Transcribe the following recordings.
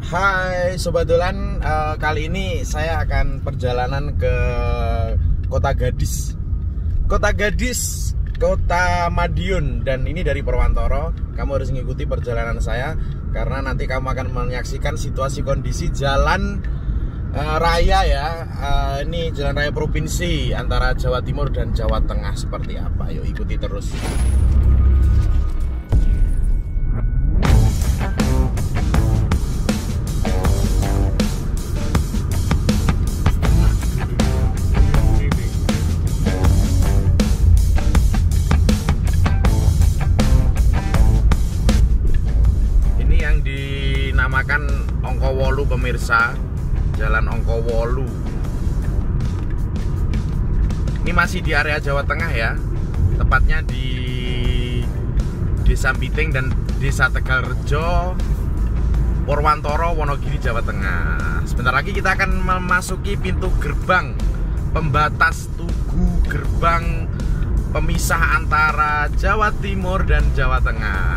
Hai Sobat Dolan, kali ini saya akan perjalanan ke Kota Gadis, Kota Madiun. Dan ini dari Purwantoro. Kamu harus mengikuti perjalanan saya, karena nanti kamu akan menyaksikan situasi kondisi jalan raya ya. Ini jalan raya provinsi antara Jawa Timur dan Jawa Tengah seperti apa. Yuk ikuti terus. Dinamakan Ongkowolu pemirsa, Jalan Ongkowolu. Ini masih di area Jawa Tengah ya, tepatnya di Desa Biting dan Desa Tegalrejo, Purwantoro, Wonogiri, Jawa Tengah. Sebentar lagi kita akan memasuki pintu gerbang pembatas Tugu, gerbang pemisah antara Jawa Timur dan Jawa Tengah.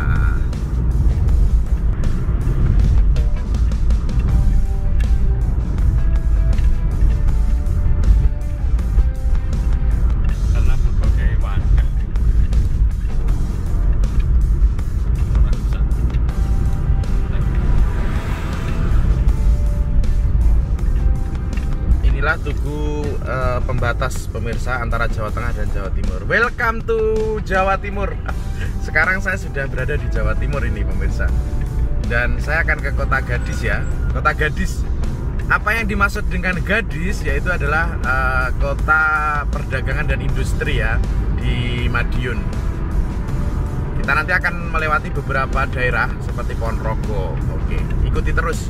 Inilah Tugu pembatas pemirsa antara Jawa Tengah dan Jawa Timur. Welcome to Jawa Timur. Sekarang saya sudah berada di Jawa Timur ini pemirsa, dan saya akan ke Kota Gadis ya. Kota Gadis, apa yang dimaksud dengan Gadis yaitu adalah kota perdagangan dan industri ya di Madiun. Kita nanti akan melewati beberapa daerah seperti Ponorogo. Oke, ikuti terus.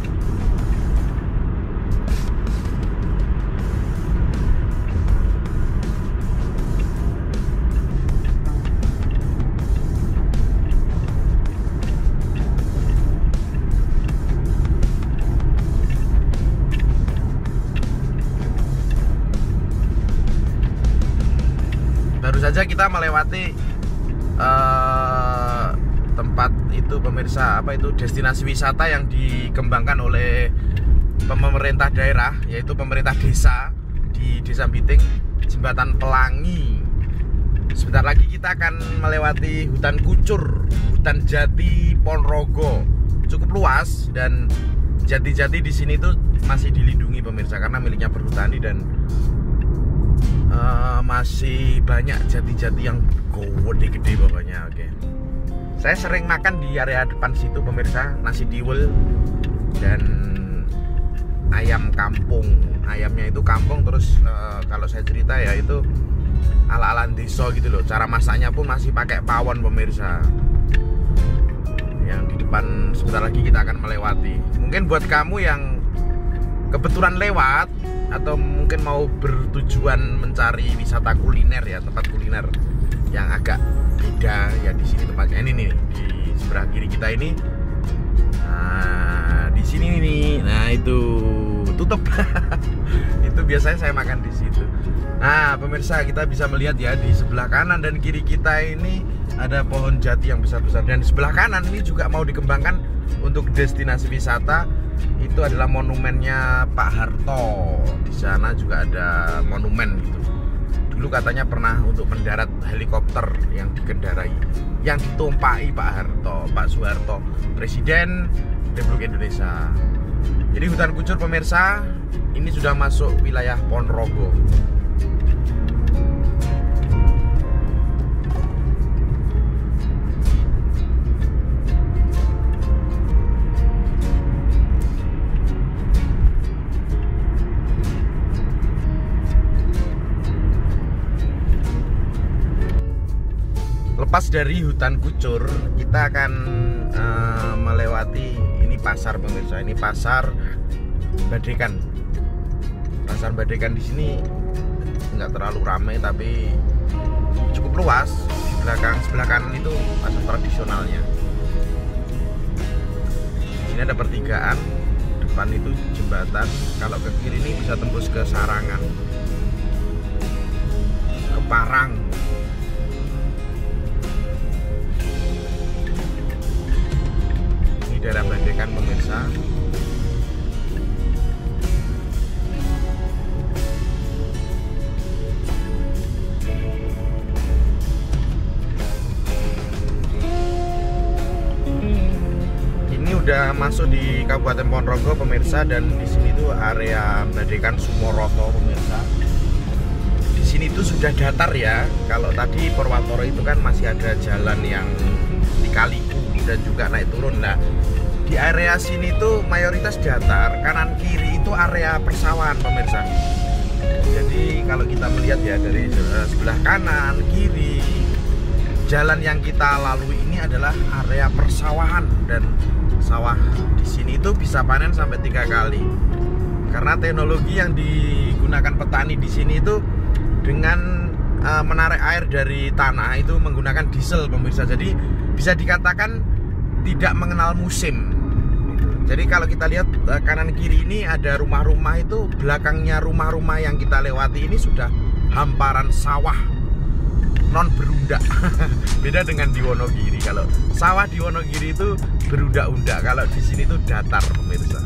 Baru saja kita melewati tempat itu pemirsa, apa itu, destinasi wisata yang dikembangkan oleh pemerintah daerah, yaitu pemerintah desa di Desa Biting, Jembatan Pelangi. Sebentar lagi kita akan melewati hutan kucur, hutan jati Ponorogo, cukup luas, dan jati-jati di sini tuh masih dilindungi pemirsa karena miliknya perhutani, dan masih banyak jati-jati yang gede-gede pokoknya. Oke. Saya sering makan di area depan situ pemirsa, nasi tiwul dan ayam kampung. Ayamnya itu kampung, terus kalau saya cerita ya itu ala-ala desa gitu loh. Cara masaknya pun masih pakai pawon pemirsa. Yang di depan sebentar lagi kita akan melewati. Mungkin buat kamu yang kebetulan lewat atau mungkin mau bertujuan mencari wisata kuliner ya, tempat kuliner yang agak beda ya, di sini tempatnya ini nih, di sebelah kiri kita ini. Nah, di sini nih. Nah, itu tutup. Itu biasanya saya makan di situ. Nah, pemirsa, kita bisa melihat ya, di sebelah kanan dan kiri kita ini ada pohon jati yang besar-besar, dan sebelah kanan ini juga mau dikembangkan untuk destinasi wisata. Itu adalah monumennya Pak Harto. Di sana juga ada monumen gitu. Dulu katanya pernah untuk mendarat helikopter yang dikendarai, yang ditumpai Pak Harto, Pak Soeharto, Presiden Republik Indonesia. Jadi hutan kucur pemirsa, ini sudah masuk wilayah Ponorogo. Lepas dari hutan kucur, kita akan melewati ini pasar pemirsa. Ini pasar Badekan. Pasar Badekan di sini nggak terlalu ramai, tapi cukup luas. Di belakang, sebelah kanan itu pasar tradisionalnya. Ini ada pertigaan, depan itu jembatan. Kalau ke kiri ini bisa tembus ke Sarangan, ke Parang. Ini daerah Badekan pemirsa. masuk di Kabupaten Ponorogo pemirsa, dan di sini tuh area Badekan Sumoroto pemirsa. Di sini tuh sudah datar ya. Kalau tadi Purwatoro itu kan masih ada jalan yang di Kaliku dan juga naik turun. Nah, di area sini tuh mayoritas datar, kanan kiri itu area persawahan pemirsa. Jadi kalau kita melihat ya dari sebelah kanan kiri, jalan yang kita lalui ini adalah area persawahan, dan sawah di sini itu bisa panen sampai 3 kali. Karena teknologi yang digunakan petani di sini itu dengan menarik air dari tanah itu menggunakan diesel pemirsa. Jadi bisa dikatakan tidak mengenal musim. Jadi kalau kita lihat kanan kiri ini ada rumah-rumah, itu belakangnya rumah-rumah yang kita lewati ini sudah hamparan sawah non berundak. Beda dengan di Wonogiri. Kalau sawah di Wonogiri itu berundak-undak, kalau di sini tuh datar pemirsa.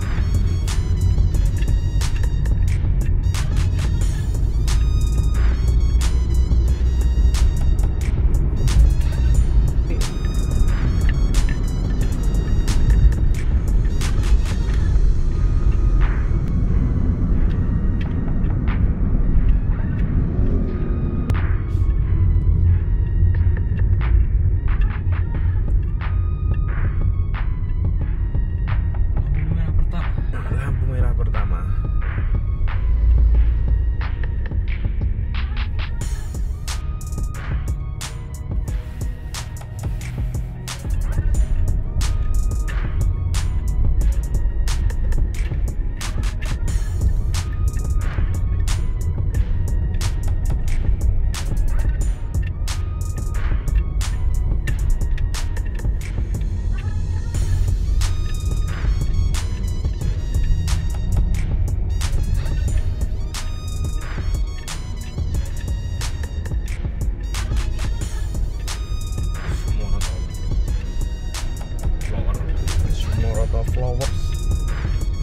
Flowers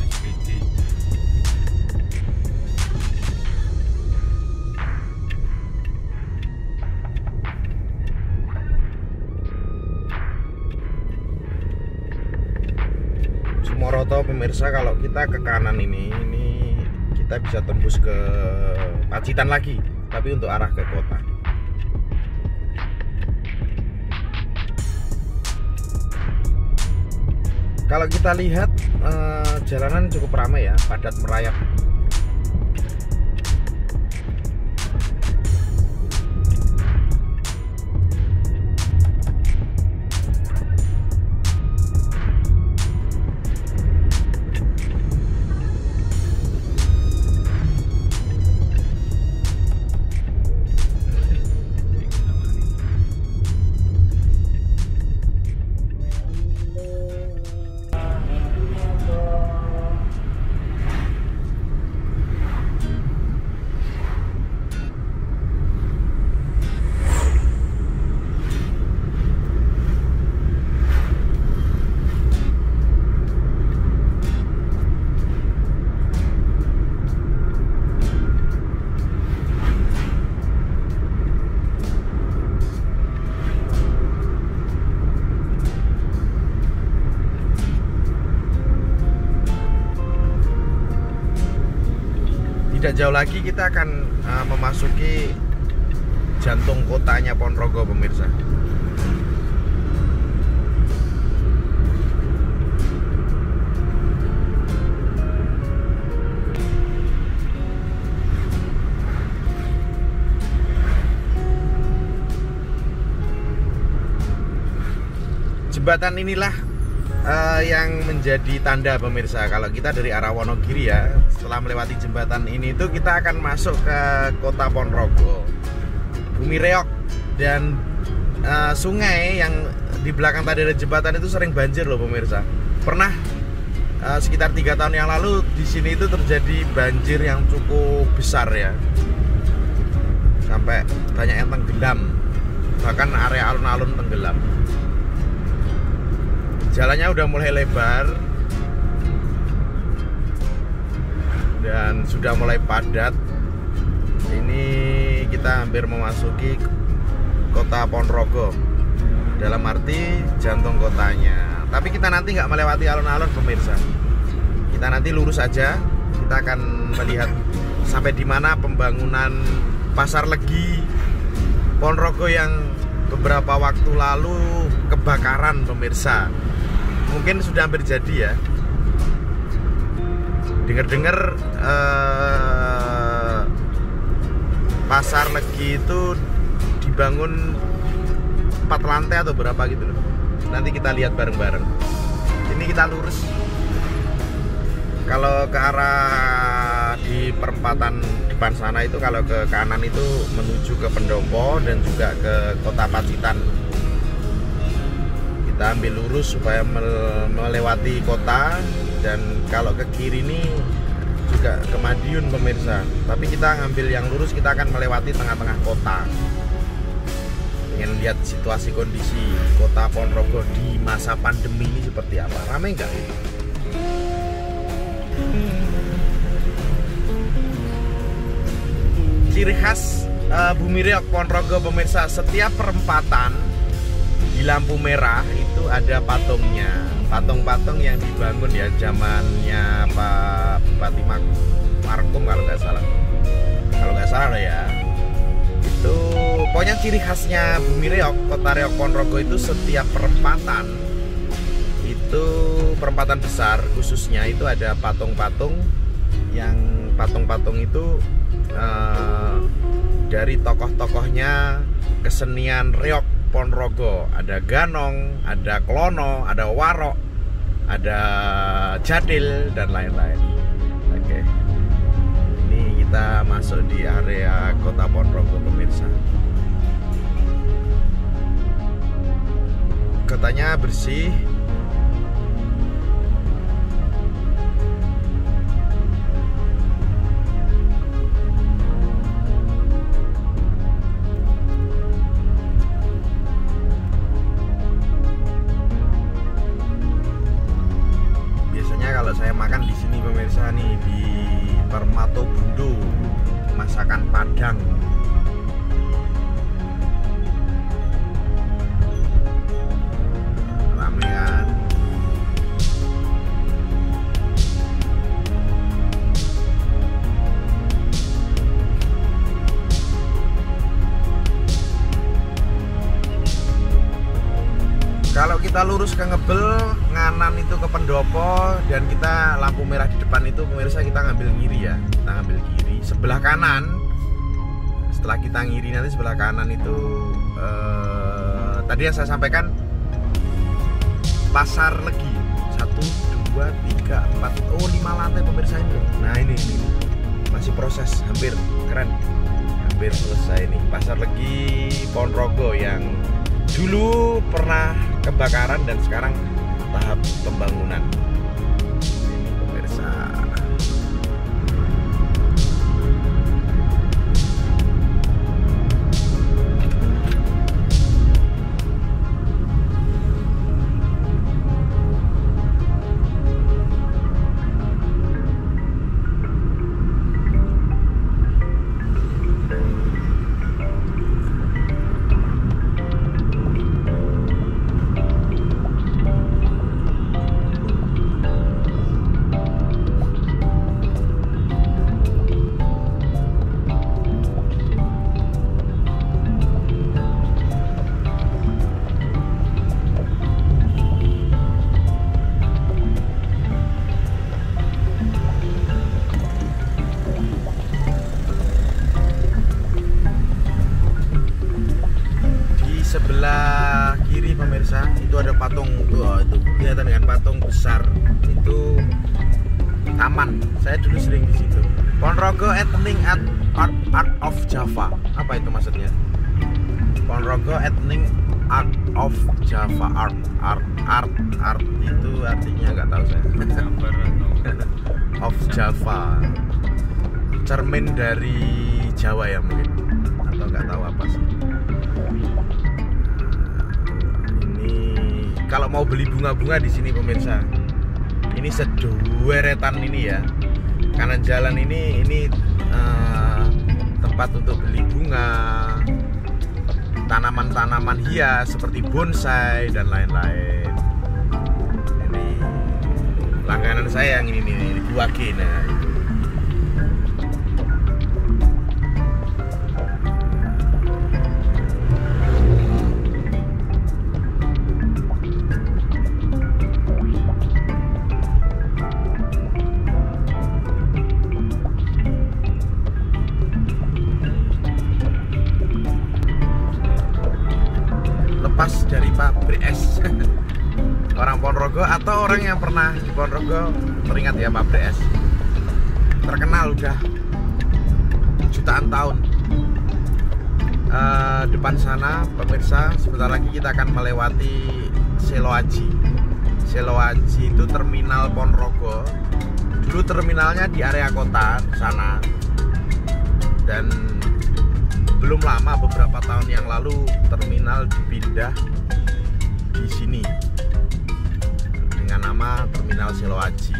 SPD. Sumoroto pemirsa, kalau kita ke kanan ini kita bisa tembus ke Pacitan lagi, tapi untuk arah ke kota. Kalau kita lihat jalanan cukup ramai ya, padat merayap. Tidak jauh lagi kita akan memasuki jantung kotanya Ponorogo pemirsa. Jembatan inilah yang menjadi tanda pemirsa kalau kita dari arah Wonogiri ya, setelah melewati jembatan ini tuh kita akan masuk ke kota Ponorogo, Bumi Reog, dan sungai yang di belakang tadi ada jembatan itu sering banjir loh pemirsa. Pernah sekitar 3 tahun yang lalu di sini itu terjadi banjir yang cukup besar ya, sampai banyak yang tenggelam, bahkan area alun-alun tenggelam. Jalannya udah mulai lebar dan sudah mulai padat. Ini kita hampir memasuki kota Ponorogo. dalam arti jantung kotanya. Tapi kita nanti nggak melewati alun-alun pemirsa. Kita nanti lurus aja. Kita akan melihat sampai di mana pembangunan Pasar Legi Ponorogo yang beberapa waktu lalu kebakaran pemirsa. Mungkin sudah hampir jadi ya. Dengar-dengar Pasar Legi itu dibangun 4 lantai atau berapa gitu loh. Nanti kita lihat bareng-bareng. Ini kita lurus. Kalau ke arah di perempatan depan sana itu, kalau ke kanan itu menuju ke Pendopo dan juga ke Kota Pacitan. Kita ambil lurus supaya melewati kota, dan kalau ke kiri ini juga ke Madiun pemirsa. Tapi kita ngambil yang lurus, kita akan melewati tengah-tengah kota. Ingin lihat situasi kondisi kota Ponorogo di masa pandemi ini seperti apa. Ramai nggak ini? Ciri khas Bumi Riok Ponorogo pemirsa, setiap perempatan di lampu merah itu ada patungnya. Patung-patung yang dibangun ya zamannya Pak Bupati Markom kalau nggak salah. Kalau nggak salah ya. Itu pokoknya ciri khasnya Bumi Riok, Kota Riok Ponorogo itu setiap perempatan itu, perempatan besar khususnya itu ada patung-patung. Yang patung-patung itu dari tokoh-tokohnya kesenian Riok Ponorogo. Ada Ganong, ada Klono, ada Warok, ada Jadil dan lain-lain. Oke. Ini kita masuk di area Kota Ponorogo pemirsa. Kotanya bersih. Kalau saya makan di sini pemirsa nih, di Permato Bundo, masakan Padang. Rame kan? Kalau kita lurus ke Ngebel, nganan itu ke Pendopo, dan kita lampu merah di depan itu pemirsa, kita ngambil kiri ya. Kita ngambil kiri, sebelah kanan. Setelah kita ngiri nanti sebelah kanan itu tadi yang saya sampaikan Pasar Legi. 1, 2, 3, 4, 5 lantai pemirsa ini. Nah ini masih proses, hampir keren, hampir selesai nih Pasar Legi Ponorogo yang dulu pernah kebakaran dan sekarang tahap pembangunan. Ini pemirsa. Sebelah kiri pemirsa itu ada patung tuh, itu kelihatan dengan patung besar itu taman. Saya dulu sering di situ. Ponorogo Ethnic Art of Java. Apa itu maksudnya? Ponorogo Ethnic Art of Java. Art itu artinya nggak tahu saya. Of Java. Cermin dari Jawa ya mungkin, atau nggak tahu apa sih. Kalau mau beli bunga-bunga di sini pemirsa, ini sedueretan ini ya. Kanan jalan ini tempat untuk beli bunga. tanaman-tanaman hias seperti bonsai dan lain-lain. Ini langganan saya yang ini nih, di Buah G. Nah, itu. Lepas dari pabrik es. Orang Ponorogo atau orang yang pernah di Ponorogo teringat ya pabrik es. Terkenal udah jutaan tahun. Depan sana pemirsa, sebentar lagi kita akan melewati Seloaji. Seloaji itu terminal Ponorogo. Dulu terminalnya di area kota sana. Dan belum lama, beberapa tahun yang lalu terminal dipindah di sini dengan nama Terminal Seloaji.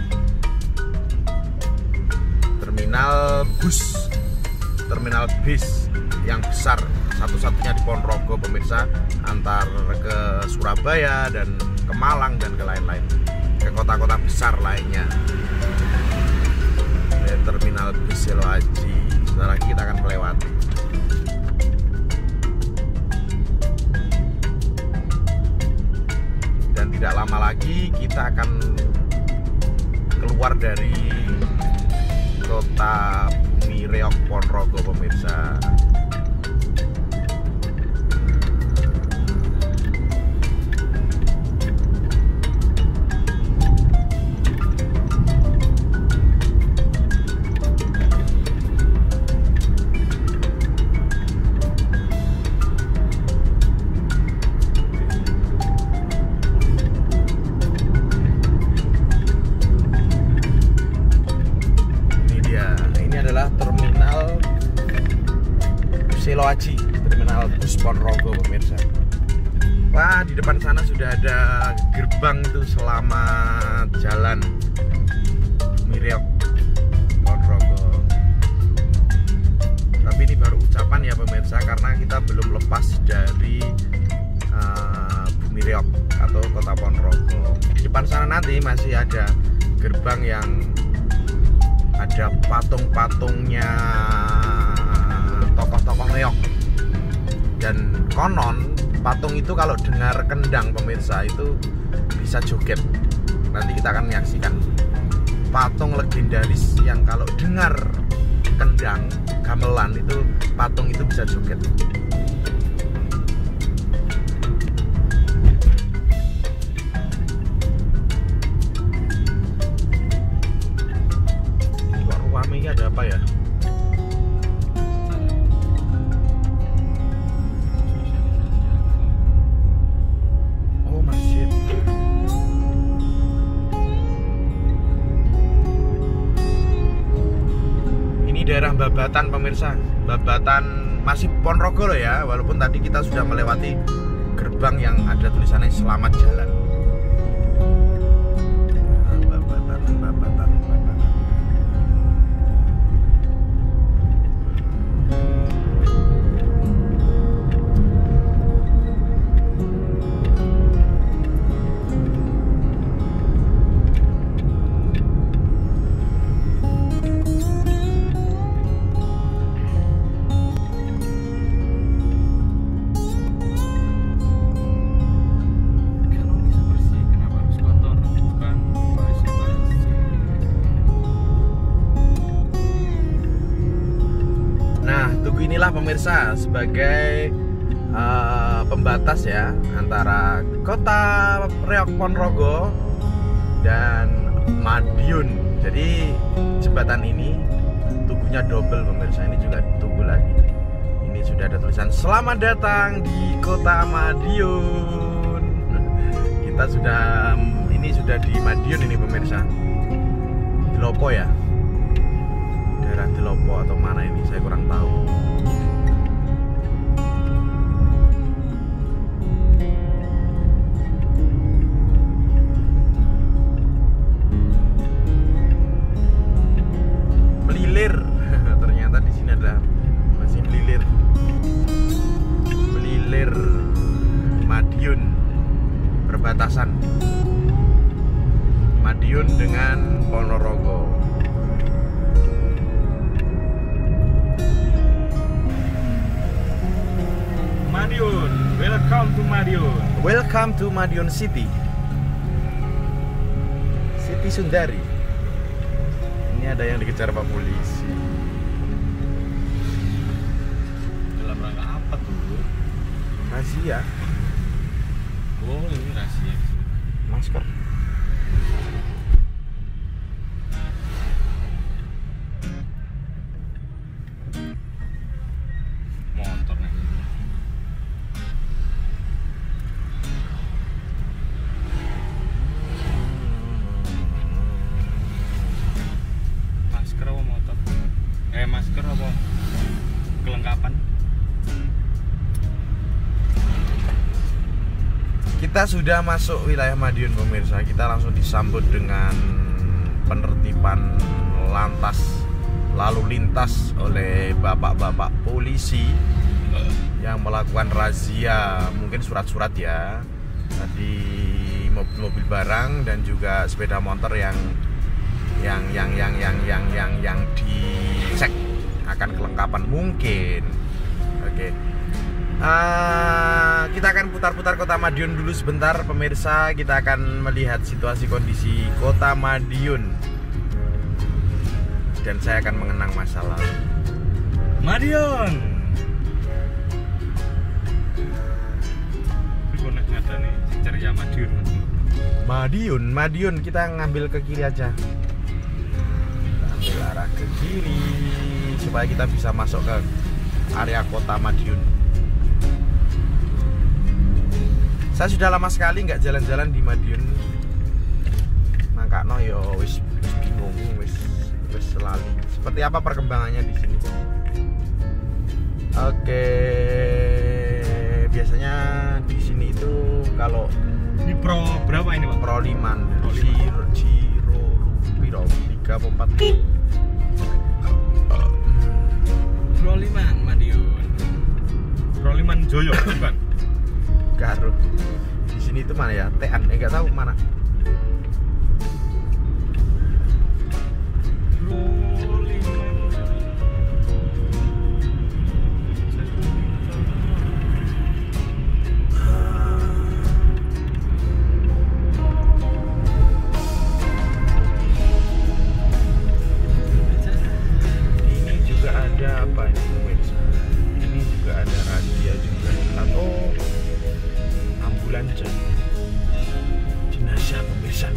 Terminal bis yang besar, satu-satunya di Ponorogo pemirsa, antar ke Surabaya dan ke Malang dan ke lain-lain, ke kota-kota besar lainnya. Terminal bis Seloaji. Sebentar lagi kita akan melewati. Tidak lama lagi kita akan keluar dari kota Bumi Reog Ponorogo pemirsa. Seloaji, terminal bus Ponorogo pemirsa. Wah, di depan sana sudah ada gerbang itu selamat jalan Reog Ponorogo. Tapi ini baru ucapan ya pemirsa, karena kita belum lepas dari Bumi Reog atau kota Ponorogo. Di depan sana nanti masih ada gerbang yang ada patung-patungnya tokoh-tokoh Reog. Dan konon patung itu kalau dengar kendang pemirsa itu bisa joget. Nanti kita akan menyaksikan patung legendaris yang kalau dengar kendang gamelan itu patung itu bisa joget. Ini kok rame, ada apa ya? Daerah Babatan pemirsa, Babatan masih Ponorogo loh ya, walaupun tadi kita sudah melewati gerbang yang ada tulisannya selamat jalan. Babatan. Inilah pemirsa sebagai pembatas ya antara kota Reog Ponorogo dan Madiun. Jadi jembatan ini tubuhnya double pemirsa, ini juga tubuh lagi. Ini sudah ada tulisan selamat datang di kota Madiun. Kita sudah di Madiun ini pemirsa. Di Lopo ya, daerah di Lopo atau mana ini saya kurang tahu. Ternyata di sini ada masih belilir Welcome to Madiun City. City Sundari. Ini ada yang dikejar Pak polisi. Dalam rangka apa tuh? Razia. Oh, ini rahasia. Masker. Motor nih. Masker apa motor? Masker apa kelengkapan? Kita sudah masuk wilayah Madiun pemirsa. Kita langsung disambut dengan penertiban lalu lintas oleh bapak-bapak polisi yang melakukan razia, mungkin surat-surat ya, tadi mobil-mobil barang dan juga sepeda motor yang dicek akan kelengkapan mungkin. Oke. Kita akan putar-putar kota Madiun dulu sebentar pemirsa. Kita akan melihat situasi kondisi kota Madiun dan saya akan mengenang masa lalu. Madiun. Konek ngada nih ceria Madiun. Madiun kita ngambil ke kiri aja. Kita ambil arah ke kiri supaya kita bisa masuk ke area kota Madiun. Saya sudah lama sekali nggak jalan-jalan di Madiun. Makanya yo wis bingung, wis selalu. Seperti apa perkembangannya di sini? Oke, biasanya di sini itu kalau ini pro berapa ini Pak? Pro 5, Ciro Piro 3 4. Pro 5 Madiun. Pro 5 Joyo bukan? Garut. Di sini itu mana ya? Tean, nggak tahu mana. Ini juga ada apa ini pemirsa? Ini juga ada razia juga atau ambulans jenazah pemirsa.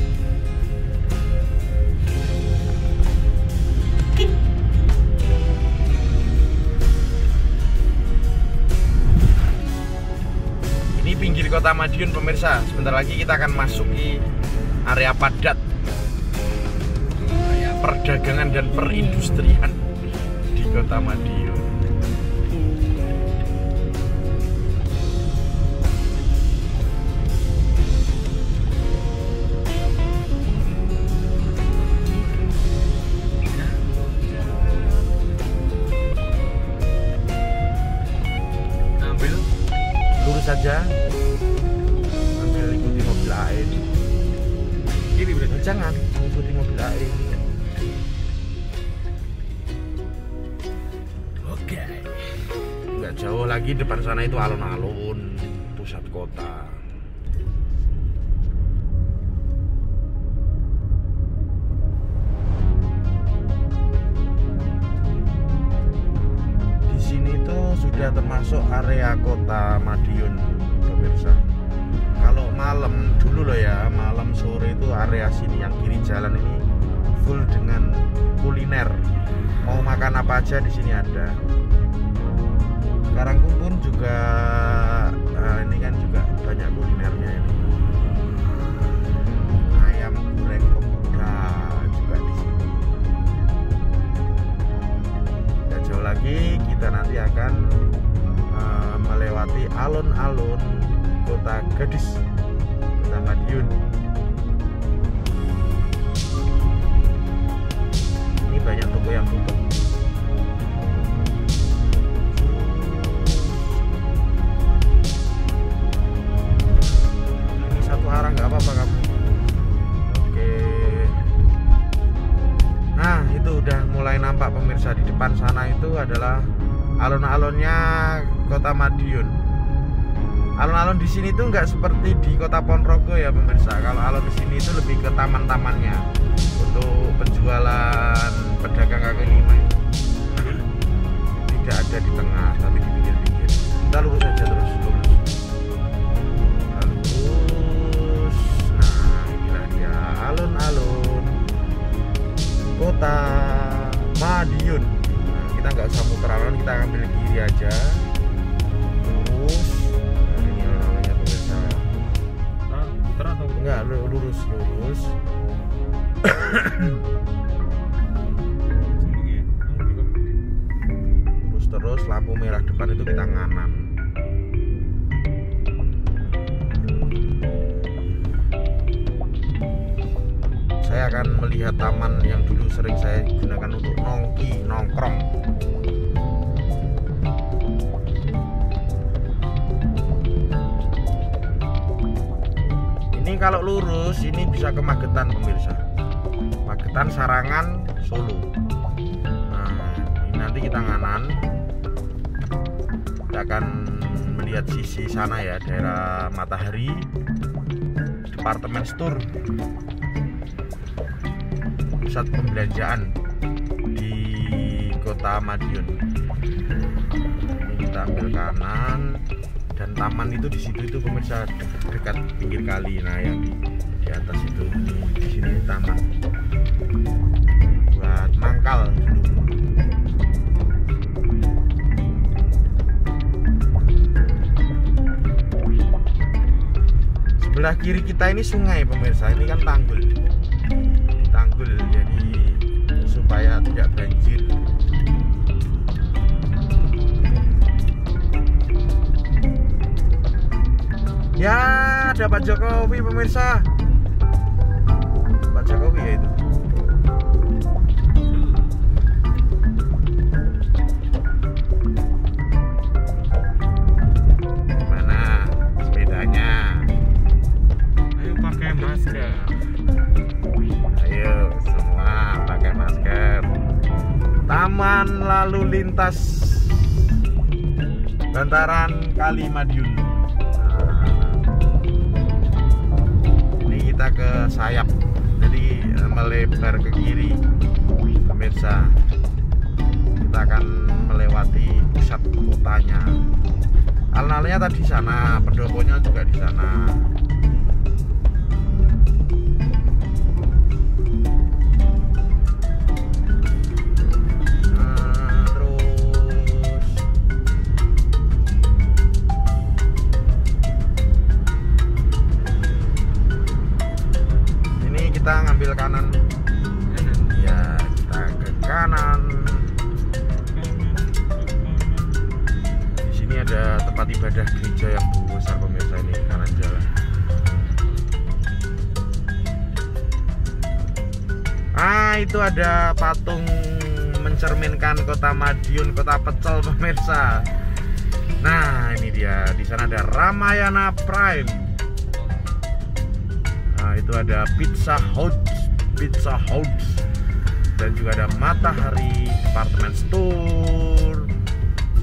Ini pinggir kota Madiun pemirsa. Sebentar lagi kita akan masuki area padat, area perdagangan dan perindustrian di kota Madiun. Saja ambil ikuti mobil lain. Kiri berarti. Jangan ikuti mobil lain. Oke. Nggak jauh lagi depan sana itu alun-alun pusat kota. Sudah termasuk area kota Madiun pemirsa. Kalau malam dulu loh ya, malam sore itu area sini yang kiri jalan ini full dengan kuliner. Mau makan apa aja di sini ada. Sekarang pun juga ini kan juga banyak kulinernya ini. Ayam goreng pemuda juga di sini. Tidak jauh lagi kita nanti akan melewati alun-alun kota Gadis, kota Madiun. Ini banyak toko yang tutup. Ini satu arah nggak apa-apa kamu. Oke. Nah itu udah mulai nampak pemirsa. Di depan sana itu adalah alun-alunnya kota Madiun. Alun-alun di sini tuh nggak seperti di Kota Ponorogo ya pemirsa. Kalau alun di sini itu lebih ke taman-tamannya untuk penjualan pedagang kaki lima. Tidak ada di tengah, tapi di pinggir-pinggir. Kita lurus aja terus, lurus. Lurus. Nah, inilah dia alun-alun Kota Madiun. Nah, kita nggak usah muter alun, kita ambil kiri aja. Lurus. Nah, ini alun-alunnya pemirsa. Muter atau Enggak, lurus. Terus lampu merah depan itu kita nganan. Saya akan melihat taman yang dulu sering saya gunakan untuk nongkrong. Ini kalau lurus ini bisa ke Magetan pemirsa. Magetan, Sarangan, Solo. Nah, ini nanti kita nganan. Kita akan melihat sisi sana ya, daerah Matahari, departemen store, pusat pembelanjaan di Kota Madiun. Ini kita ambil kanan dan taman itu di situ itu pemirsa dekat pinggir kali. Nah, yang di atas itu di sini taman buat mangkal dulu. Sebelah kiri kita ini sungai pemirsa, ini kan tanggul, jadi supaya tidak banjir. Ya, ada Pak Jokowi pemirsa, Pak Jokowi ya itu. Mana sepedanya? masker. Ayo semua pakai masker. Taman lalu lintas bantaran Kali Madiun. Nah, ini kita ke sayap, jadi melebar ke kiri pemirsa. Kita akan melewati pusat kotanya. Alun-alunnya tadi sana, pendoponya juga di sana. Kita ngambil kanan, ya kita ke kanan. Di sini ada tempat ibadah gereja yang besar pemirsa, ini kanan jalan. Itu ada patung mencerminkan Kota Madiun, kota pecel pemirsa. Nah ini dia, di sana ada Ramayana Prime. Itu ada Pizza Hut, dan juga ada Matahari Department Store.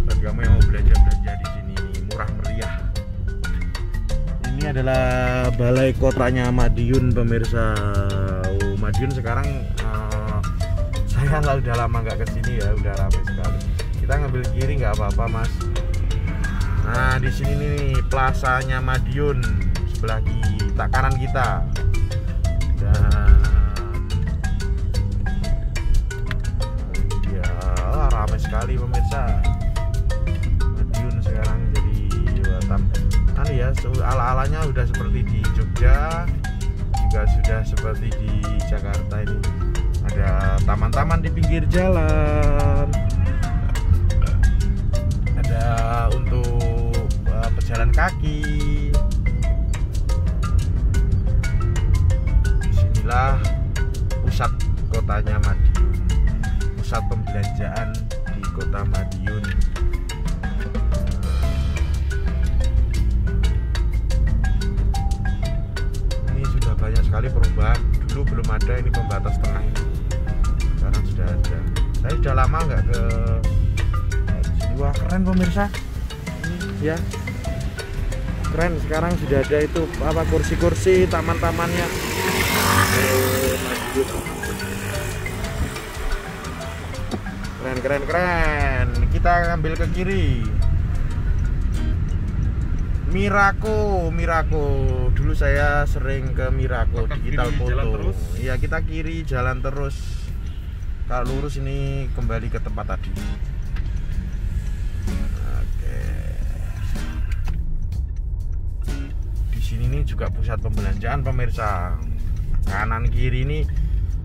Bagi kamu yang mau belanja di sini murah meriah. Ini adalah balai kotanya Madiun pemirsa. Madiun sekarang saya udah lama nggak kesini ya, udah ramai sekali. Kita ngambil kiri nggak apa-apa mas. Nah di sini nih plasanya Madiun, sebelah kanan kita. Ya ramai sekali pemirsa. Madiun sekarang jadi Batam. Ya ala-alanya udah seperti di Jogja, juga sudah seperti di Jakarta. Ini ada taman-taman di pinggir jalan, ada untuk pejalan kaki. Inilah pusat kotanya Madiun, pusat pembelanjaan di Kota Madiun. Ini sudah banyak sekali perubahan. Dulu belum ada ini pembatas tengah ini, sekarang sudah ada. Saya sudah lama nggak ke sini. Wah keren pemirsa ini ya. Keren, sekarang sudah ada itu apa kursi-kursi, taman-tamannya. Keren. Kita ngambil ke kiri. Miraco. Dulu saya sering ke Miraco, digital foto. Iya, kita kiri jalan terus. Kalau lurus ini kembali ke tempat tadi. Oke. Di sini nih juga pusat pembelanjaan pemirsa. Kanan kiri ini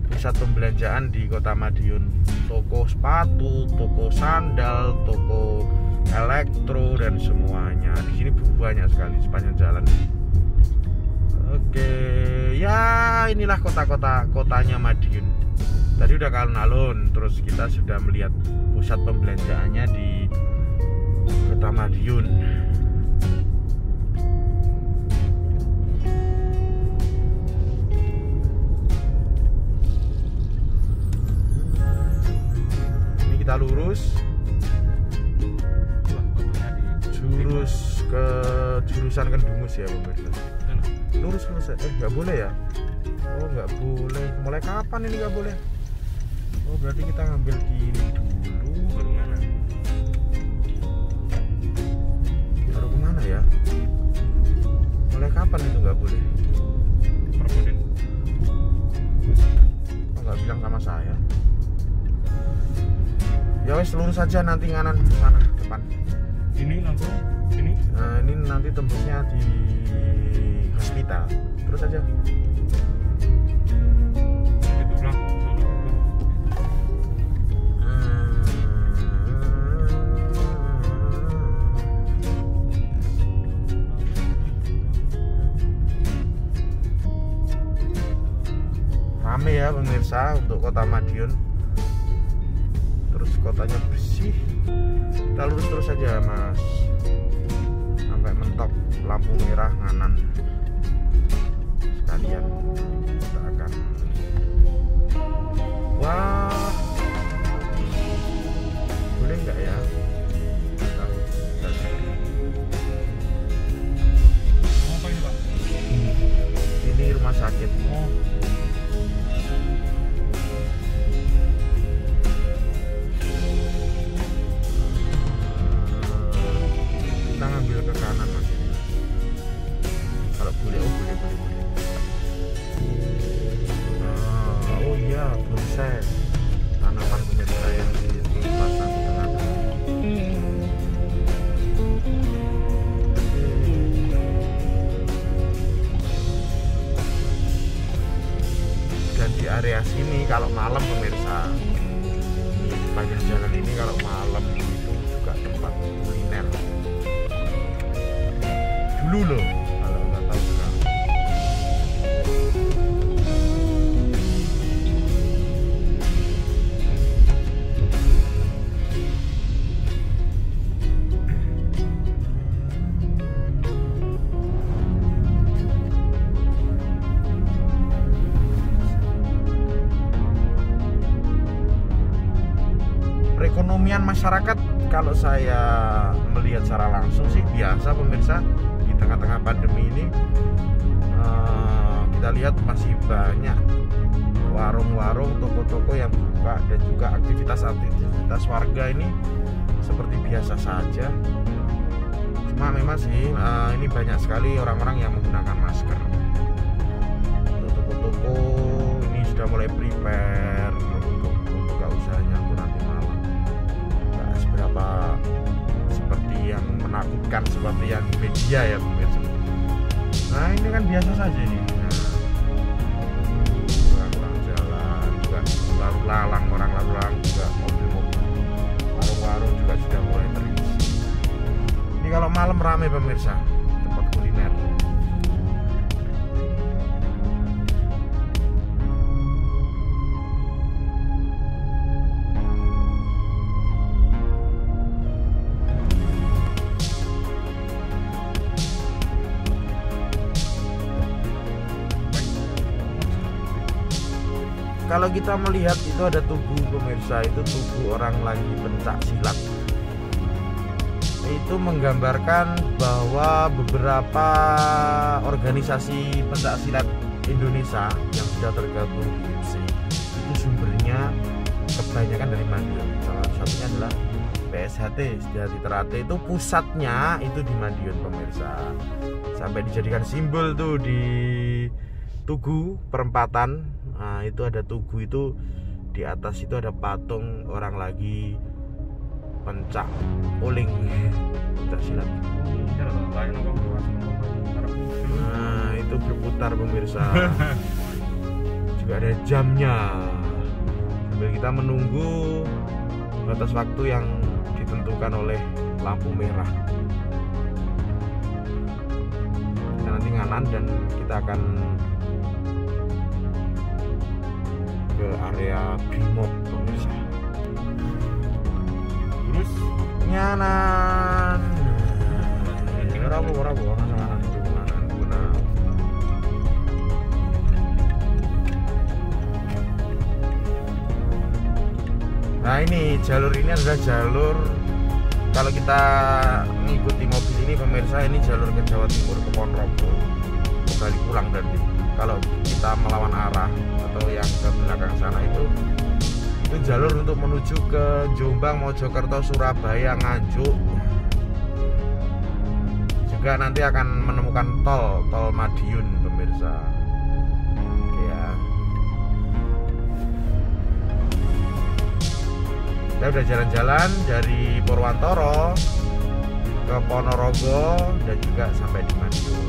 pusat pembelanjaan di Kota Madiun. Toko sepatu, toko sandal, toko elektro dan semuanya. Di sini banyak sekali sepanjang jalan. Oke, ya inilah kotanya Madiun. Tadi udah ke alun-alun, terus kita sudah melihat pusat pembelanjaannya di Kota Madiun. Ini kita lurus ke jurusan Kendumus ya pemirsa. Lurus nggak boleh ya? Oh nggak boleh. Mulai kapan ini nggak boleh? Oh berarti kita ngambil kiri dulu. Baru mana? Baru kemana ya? Mulai kapan itu nggak boleh? Perpudin. Oh nggak bilang sama saya. Ya wes lurus aja, nanti nganan sana depan. Ini langsung sini. Nah ini nanti tembusnya di hospital. Terus aja. Itu pulang. Rame ya pemirsa untuk Kota Madiun. Terus kotanya bersih. Kita lurus terus aja mas, sampai mentok lampu merah nganan. Sekalian kita akan wah, boleh nggak ya? Nggak tahu. Apa ini Pak? Ini rumah sakit. Oh. Kita ngambil ke kanan mas. Kalau boleh, oh boleh. Oh iya, bonsai. Tanaman pemirsa yang dipasang di tengah. Dan di area sini kalau malam pemirsa, di sepanjang jalan ini kalau malam itu juga tempat kuliner. Dulu loh, kalau nggak tahu sekarang. Perekonomian masyarakat kalau saya melihat secara langsung sih biasa pemirsa. Di tengah-tengah pandemi ini kita lihat masih banyak warung-warung, toko-toko yang buka dan juga aktivitas warga ini seperti biasa saja. Cuma memang sih ini banyak sekali orang-orang yang menggunakan masker. Untuk toko-toko ini sudah mulai prepare untuk membuka usahanya untuk nanti malam. Nggak seberapa seperti yang menakutkan seperti yang di media ya pemirsa. Nah ini kan biasa saja ini. Orang jalan juga lalu lalang, orang lalu lalang juga, mobil-mobil, warung-warung juga sudah mulai terisi. Ini kalau malam ramai pemirsa, tempat kuliner. Kalau kita melihat itu ada tugu pemirsa, itu tugu orang lagi pencak silat. itu menggambarkan bahwa beberapa organisasi pencaksilat Indonesia yang sudah tergabung di IPSI itu sumbernya kebanyakan dari Madiun. Salah satunya adalah PSHT Setiahati Terate, itu pusatnya itu di Madiun pemirsa. Sampai dijadikan simbol tuh di Tugu perempatan. Nah, itu ada Tugu, itu di atas itu ada patung orang lagi pencak uling pencak silat. Nah, itu berputar pemirsa. Juga ada jamnya. Sambil kita menunggu batas waktu yang ditentukan oleh lampu merah. Kita nanti nganan dan kita akan ke area Brimob pemirsa. Terus nganan. Rabu nganan itu nganan. Nah, ini jalur ini adalah jalur, kalau kita mengikuti mobil ini pemirsa, ini jalur ke Jawa Timur, ke Ponorogo, kembali pulang. Berarti kalau kita melawan arah atau yang ke belakang sana itu jalur untuk menuju ke Jombang, Mojokerto, Surabaya, Nganjuk. Juga nanti akan menemukan tol Madiun pemirsa. Ya. Kita udah jalan-jalan dari Purwantoro ke Ponorogo dan juga sampai di Madiun.